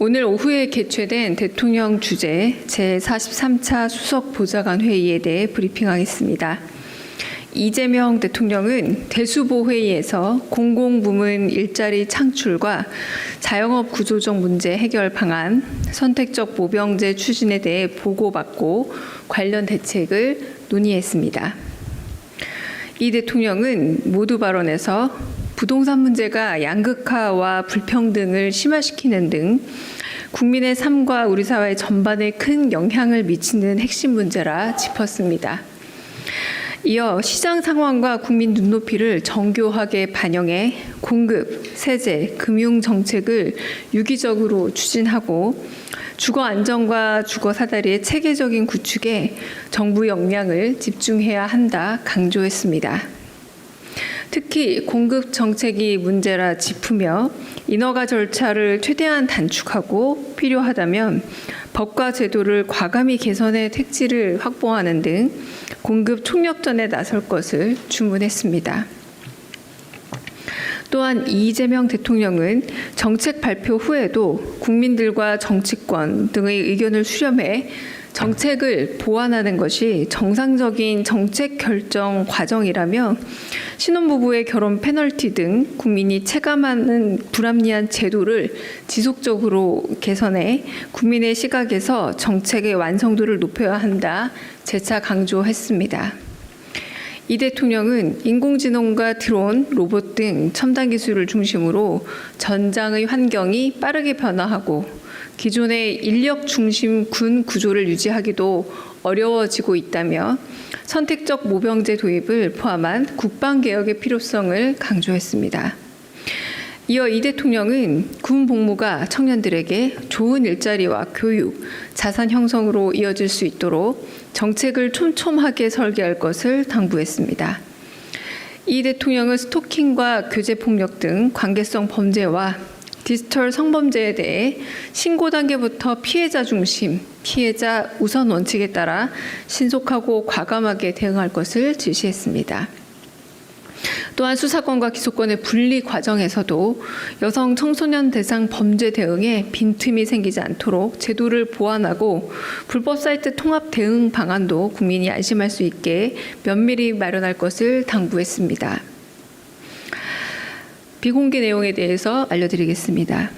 오늘 오후에 개최된 대통령 주재 제43차 수석보좌관 회의에 대해 브리핑하겠습니다. 이재명 대통령은 대수보회의에서 공공부문 일자리 창출과 자영업 구조적 문제 해결 방안, 선택적 모병제 추진에 대해 보고받고 관련 대책을 논의했습니다. 이 대통령은 모두 발언에서 부동산 문제가 양극화와 불평등을 심화시키는 등 국민의 삶과 우리 사회 전반에 큰 영향을 미치는 핵심 문제라 짚었습니다. 이어 시장 상황과 국민 눈높이를 정교하게 반영해 공급, 세제, 금융 정책을 유기적으로 추진하고 주거 안정과 주거 사다리의 체계적인 구축에 정부 역량을 집중해야 한다 강조했습니다. 특히 공급 정책이 문제라 짚으며 인허가 절차를 최대한 단축하고 필요하다면 법과 제도를 과감히 개선해 택지를 확보하는 등 공급 총력전에 나설 것을 주문했습니다. 또한 이재명 대통령은 정책 발표 후에도 국민들과 정치권 등의 의견을 수렴해 정책을 보완하는 것이 정상적인 정책 결정 과정이라며 신혼부부의 결혼 페널티 등 국민이 체감하는 불합리한 제도를 지속적으로 개선해 국민의 시각에서 정책의 완성도를 높여야 한다 재차 강조했습니다. 이 대통령은 인공지능과 드론, 로봇 등 첨단 기술을 중심으로 전장의 환경이 빠르게 변화하고 기존의 인력 중심 군 구조를 유지하기도 어려워지고 있다며 선택적 모병제 도입을 포함한 국방개혁의 필요성을 강조했습니다. 이어 이 대통령은 군 복무가 청년들에게 좋은 일자리와 교육, 자산 형성으로 이어질 수 있도록 정책을 촘촘하게 설계할 것을 당부했습니다. 이 대통령은 스토킹과 교제폭력 등 관계성 범죄와 디지털 성범죄에 대해 신고 단계부터 피해자 중심, 피해자 우선 원칙에 따라 신속하고 과감하게 대응할 것을 지시했습니다. 또한 수사권과 기소권의 분리 과정에서도 여성 청소년 대상 범죄 대응에 빈틈이 생기지 않도록 제도를 보완하고 불법 사이트 통합 대응 방안도 국민이 안심할 수 있게 면밀히 마련할 것을 당부했습니다. 비공개 내용에 대해서 알려드리겠습니다.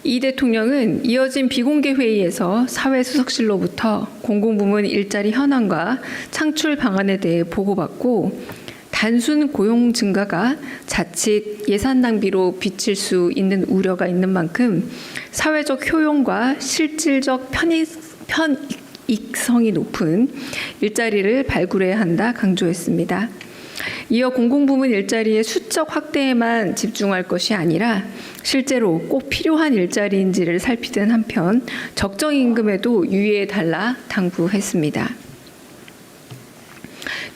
이 대통령은 이어진 비공개 회의에서 사회수석실로부터 공공부문 일자리 현황과 창출 방안에 대해 보고받고 단순 고용 증가가 자칫 예산 낭비로 비칠 수 있는 우려가 있는 만큼 사회적 효용과 실질적 편익성이 높은 일자리를 발굴해야 한다 강조했습니다. 이어 공공부문 일자리의 수적 확대에만 집중할 것이 아니라 실제로 꼭 필요한 일자리인지를 살피는 한편 적정 임금에도 유의해달라 당부했습니다.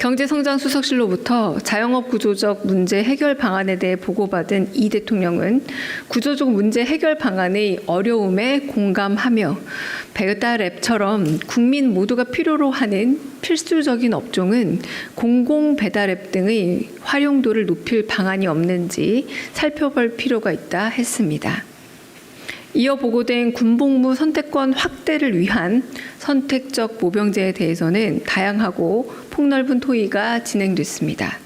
경제성장수석실로부터 자영업 구조적 문제 해결 방안에 대해 보고받은 이 대통령은 구조적 문제 해결 방안의 어려움에 공감하며 배달앱처럼 국민 모두가 필요로 하는 필수적인 업종은 공공배달앱 등의 활용도를 높일 방안이 없는지 살펴볼 필요가 있다 했습니다. 이어 보고된 군복무 선택권 확대를 위한 선택적 모병제에 대해서는 다양하고 폭넓은 토의가 진행됐습니다.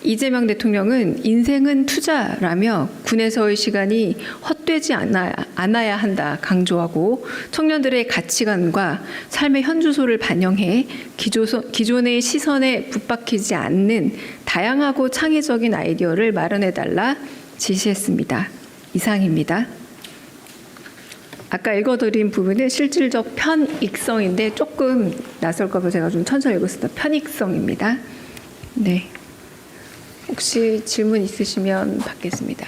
이재명 대통령은 인생은 투자라며 군에서의 시간이 헛되지 않아야 한다 강조하고 청년들의 가치관과 삶의 현주소를 반영해 기존의 시선에 붙박히지 않는 다양하고 창의적인 아이디어를 마련해달라 지시했습니다. 이상입니다. 아까 읽어드린 부분은 실질적 편익성인데 조금 낯설까 봐 제가 좀 천천히 읽었습니다. 편익성입니다. 네. 혹시 질문 있으시면 받겠습니다.